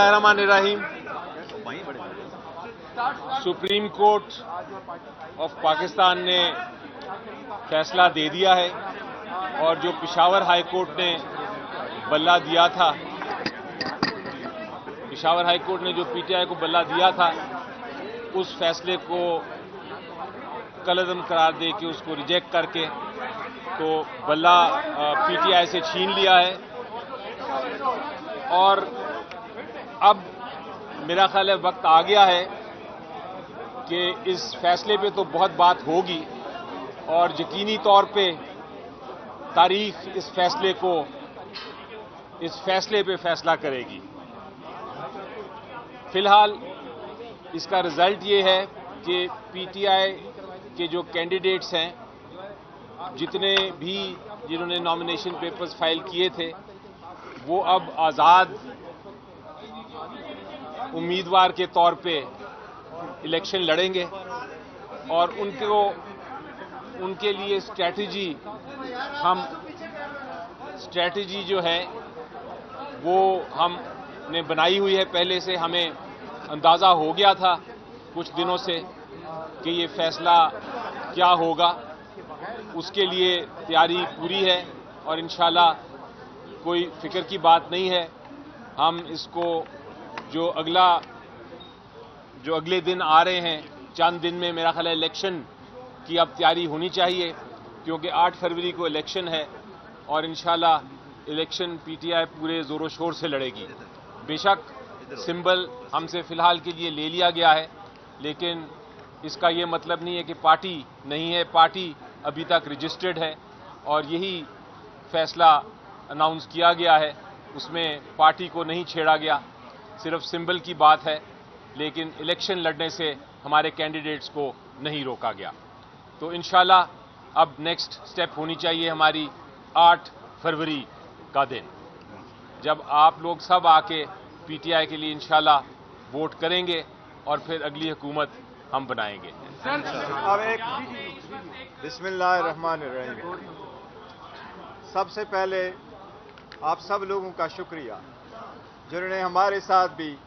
बिस्मिल्लाहिर्रहमानिर्रहीम। Supreme court of Pakistan ने फैसला दे दिया है और जो पेशावर हाई कोर्ट ने बल्ला दिया था, पेशावर हाई कोर्ट ने जो पीटीआई को बल्ला दिया था, उस फैसले को कलअदम करार दे के उसको रिजेक्ट करके तो बल्ला पीटीआई से छीन लिया है। और अब मेरा ख्याल है वक्त आ गया है कि इस फैसले पे तो बहुत बात होगी और यकीनी तौर पे तारीख इस फैसले पे फैसला करेगी। फिलहाल इसका रिजल्ट ये है कि पीटीआई के जो कैंडिडेट्स हैं, जिन्होंने नॉमिनेशन पेपर्स फाइल किए थे, वो अब आज़ाद उम्मीदवार के तौर पे इलेक्शन लड़ेंगे और उनके लिए स्ट्रैटेजी जो है वो हमने बनाई हुई है। पहले से हमें अंदाज़ा हो गया था कुछ दिनों से कि ये फैसला क्या होगा, उसके लिए तैयारी पूरी है और इंशाल्लाह कोई फिक्र की बात नहीं है। हम इसको जो अगले दिन आ रहे हैं, चंद दिन में मेरा ख्याल है इलेक्शन की अब तैयारी होनी चाहिए, क्योंकि 8 फरवरी को इलेक्शन है और इंशाल्लाह इलेक्शन पीटीआई पूरे जोरों शोर से लड़ेगी। बेशक सिंबल हमसे फिलहाल के लिए ले लिया गया है, लेकिन इसका ये मतलब नहीं है कि पार्टी नहीं है। पार्टी अभी तक रजिस्टर्ड है और यही फैसला अनाउंस किया गया है, उसमें पार्टी को नहीं छेड़ा गया, सिर्फ सिंबल की बात है, लेकिन इलेक्शन लड़ने से हमारे कैंडिडेट्स को नहीं रोका गया। तो इंशाल्लाह अब नेक्स्ट स्टेप होनी चाहिए हमारी 8 फरवरी का दिन, जब आप लोग सब आके पीटीआई के लिए इंशाल्लाह वोट करेंगे और फिर अगली हुकूमत हम बनाएंगे। अब एक बिस्मिल्लाहिर्रहमानिर्रहीम। सबसे पहले आप सब लोगों का शुक्रिया जिन्होंने हमारे साथ भी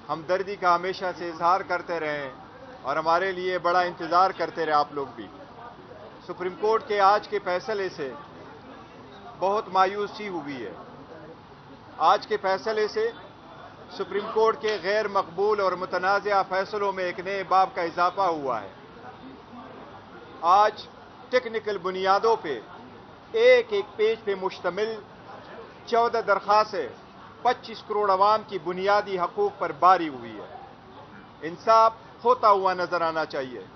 हमदर्दी का हमेशा से इजहार करते रहे और हमारे लिए बड़ा इंतज़ार करते रहे। आप लोग भी सुप्रीम कोर्ट के आज के फैसले से बहुत मायूसी हुई है। आज के फैसले से सुप्रीम कोर्ट के गैर मकबूल और मुतनाज़ा फैसलों में एक नए बाब का इजाफा हुआ है। आज टेक्निकल बुनियादों पे एक पेज पे मुश्तमिल 14 दरख्वास्तें 25 करोड़ अवाम की बुनियादी हकूक़ पर बारी हुई है। इंसाफ होता हुआ नजर आना चाहिए।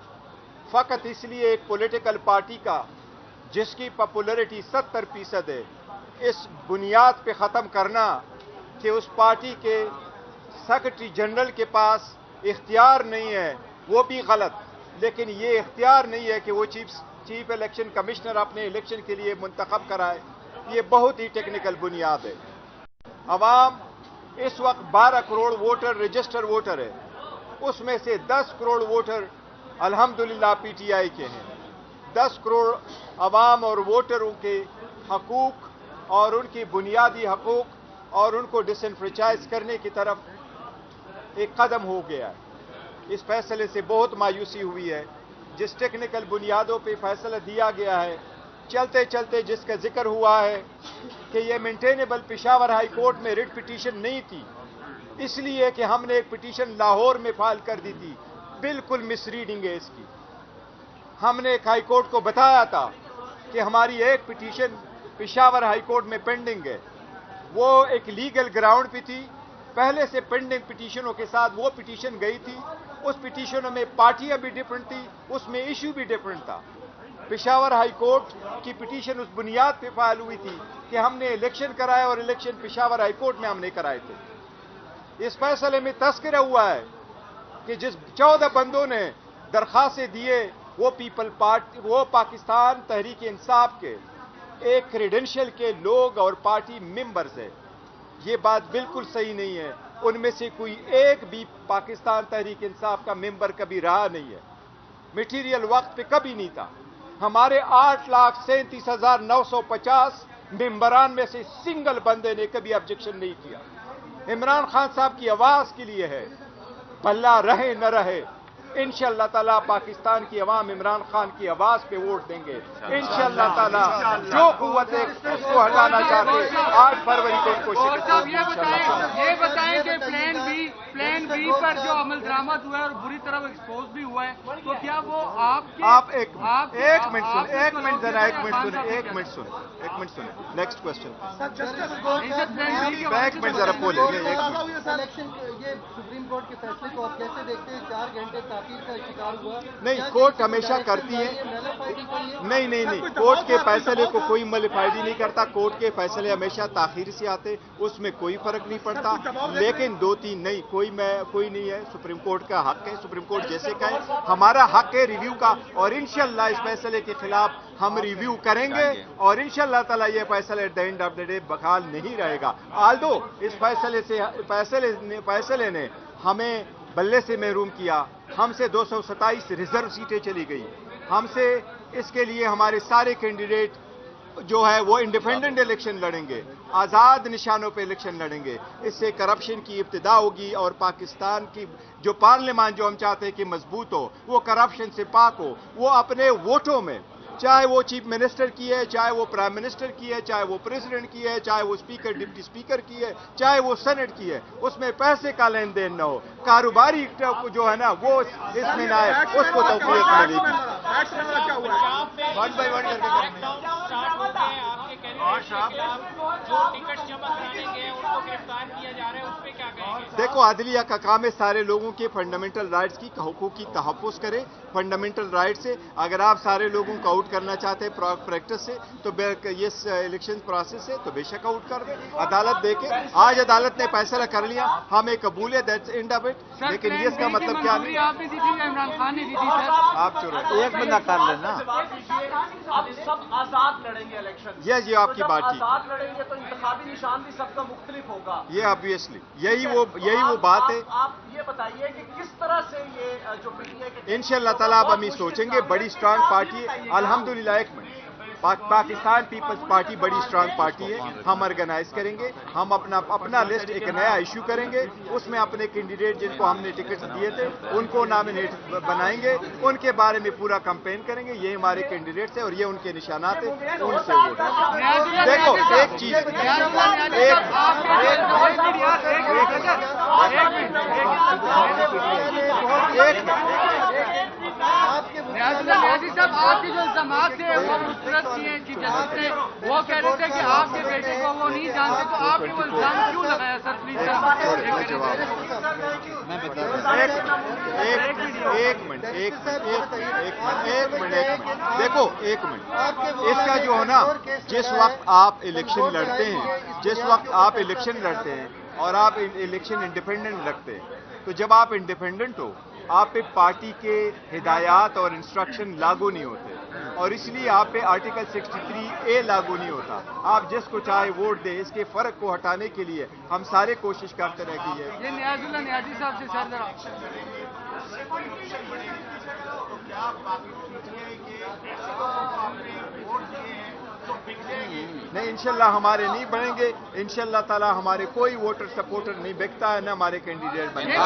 फ़कत इसलिए एक पॉलिटिकल पार्टी का जिसकी पॉपुलैरिटी 70% है, इस बुनियाद पे ख़त्म करना कि उस पार्टी के सेक्रेटरी जनरल के पास इख्तियार नहीं है, वो भी गलत। लेकिन ये इख्तियार नहीं है कि वो चीफ इलेक्शन कमिश्नर अपने इलेक्शन के लिए मुंतखब कराए, ये बहुत ही टेक्निकल बुनियाद है। अवाम इस वक्त 12 करोड़ वोटर रजिस्टर वोटर है, उसमें से 10 करोड़ वोटर अल्हम्दुलिल्लाह पीटीआई के हैं। 10 करोड़ अवाम और वोटरों के हकूक़ और उनकी बुनियादी हकूक़ और उनको डिसएनफ्रेंचाइज करने की तरफ एक कदम हो गया है। इस फैसले से बहुत मायूसी हुई है। जिस टेक्निकल बुनियादों पे फैसला दिया गया है, चलते चलते जिसका जिक्र हुआ है कि ये मेंटेनेबल पेशावर हाई कोर्ट में रिट पिटीशन नहीं थी, इसलिए कि हमने एक पिटीशन लाहौर में फाइल कर दी थी। बिल्कुल मिसरीडिंग है इसकी। हमने एक हाई कोर्ट को बताया था कि हमारी एक पिटीशन पेशावर हाई कोर्ट में पेंडिंग है, वो एक लीगल ग्राउंड पे थी। पहले से पेंडिंग पिटीशनों के साथ वो पिटीशन गई थी। उस पिटीशनों में पार्टियां भी डिफरेंट थी, उसमें इशू भी डिफरेंट था। पेशावर हाई कोर्ट की पिटीशन उस बुनियाद पे फाइल हुई थी कि हमने इलेक्शन कराए और इलेक्शन पेशावर हाई कोर्ट में हमने कराए थे। इस फैसले में तस्करा हुआ है कि जिस 14 बंदों ने दरख्वास्तें दिए वो पाकिस्तान तहरीक इंसाफ के एक क्रेडेंशियल के लोग और पार्टी मेंबर्स है। ये बात बिल्कुल सही नहीं है। उनमें से कोई एक भी पाकिस्तान तहरीक इंसाफ का मेंबर कभी रहा नहीं है, मटीरियल वक्त पे कभी नहीं था। हमारे 8,37,950 मेंबरान में से सिंगल बंदे ने कभी ऑब्जेक्शन नहीं किया। इमरान खान साहब की आवाज के लिए है। भला रहे न रहे, इंशाअल्लाह ताला पाकिस्तान की अवाम इमरान खान की आवाज पे वोट देंगे। इंशाअल्लाह ताला जो कुव्वतें उसको हटाना चाहते 8 फरवरी को उनको शिकस्त होगी। ये बताएं कि प्लान बी पर जो अमल दरामद हुआ है और बुरी तरह एक्सपोज भी हुआ है, तो क्या वो आप एक मिनट सुने। Next question. एक मिनट जरा बोले। ये सुप्रीम कोर्ट के फैसले को आप कैसे देखते हैं? 4 घंटे ताकीर का शिकार हुआ। नहीं, कोर्ट हमेशा करती है। नहीं, कोर्ट के फैसले को कोई मलिफाइडी नहीं करता। कोर्ट के फैसले हमेशा ताखीर से आते, उसमें कोई फर्क नहीं पड़ता। लेकिन 2-3 नहीं, कोई नहीं है। सुप्रीम कोर्ट का हक है, सुप्रीम कोर्ट जैसे कहे, हमारा हक है रिव्यू का, और इंशाअल्लाह इस फैसले के खिलाफ हम रिव्यू करेंगे और इंशाअल्लाह ताला ये फैसला at the end of the day बहाल नहीं रहेगा। आल्दो इस फैसले ने हमें बल्ले से महरूम किया, हमसे 227 रिजर्व सीटें चली गई, हमसे इसके लिए हमारे सारे कैंडिडेट जो है वो इंडिपेंडेंट इलेक्शन लड़ेंगे, आज़ाद निशानों पे इलेक्शन लड़ेंगे। इससे करप्शन की इब्तिदा होगी और पाकिस्तान की जो पार्लियामान जो हम चाहते हैं कि मजबूत हो, वो करप्शन से पाक हो, वो अपने वोटों में, चाहे वो चीफ मिनिस्टर की है, चाहे वो प्राइम मिनिस्टर की है, चाहे वो प्रेसिडेंट की है, चाहे वो स्पीकर डिप्टी स्पीकर की है, चाहे वो सेनेट की है, उसमें पैसे का लेन देन न हो, कारोबारी जो है ना वो इसमें ना आए, उसको तौफीक मिलेगी। वन बाय वन करके देखो, अदलिया का काम है सारे लोगों के फंडामेंटल राइट्स की हकूक की तहफ़्फ़ुज़ करे। फंडामेंटल राइट से अगर आप सारे लोगों को आउट करना चाहते हैं प्रैक्टिस से, तो ये इलेक्शन प्रोसेस से, तो बेशक आउट कर दें। अदालत देखे, आज अदालत ने फैसला कर लिया, हमें कबूल है, दैट्स एंड ऑफ इट। लेकिन ये इसका मतलब क्या नहीं, इमरान खान ने दी थी सर। आप चुरे एक बंदा कर लेना, अब सब आजाद लड़ेंगे इलेक्शन। ये आपकी बात ठीक, आजाद लड़ेंगे तो इंतखाबी निशान भी सबका मुख्तलिफ होगा। ये ऑब्वियसली यही वो बात है। आप ये बताइए कि किस तरह से ये जो पीटीआई के इंशाअल्लाह ताला अब हम ये सोचेंगे, बड़ी स्ट्रांग पार्टी है अल्हम्दुलिल्लाह। एक मिनट, पाकिस्तान पीपल्स पार्टी बड़ी स्ट्रांग पार्टी है, हम ऑर्गेनाइज करेंगे, हम अपना लिस्ट एक नया इशू करेंगे, उसमें अपने कैंडिडेट जिनको हमने टिकट दिए थे उनको नॉमिनेट बनाएंगे, उनके बारे में पूरा कैंपेन करेंगे, ये हमारे कैंडिडेट्स हैं और ये उनके निशानात हैं, उनसे वोट। देखो एक चीज, न्याजी साहब, आपके जो इल्जामात थे वो मुस्तरद किए चीफ जस्टिस ने, वो कह रहे थे कि आपके बेटे को वो नहीं जानते, तो आपने वो इल्जाम क्यों लगाया सर? प्लीज एक मिनट, देखो एक मिनट, इसका जो है ना, जिस वक्त आप इलेक्शन लड़ते हैं, और आप इलेक्शन इंडिपेंडेंट रखते हैं, तो जब आप इंडिपेंडेंट हो, आप पे पार्टी के हिदायत और इंस्ट्रक्शन लागू नहीं होते, और इसलिए आप पे आर्टिकल 63A लागू नहीं होता। आप जिसको चाहे वोट दे, इसके फर्क को हटाने के लिए हम सारे कोशिश करते रहे कि ये न्याजी साहब से सर जरा नहीं, इंशाल्लाह हमारे नहीं बढ़ेंगे, इंशाल्लाह ताला हमारे कोई वोटर सपोर्टर नहीं बिकता है, ना हमारे कैंडिडेट बनेंगे।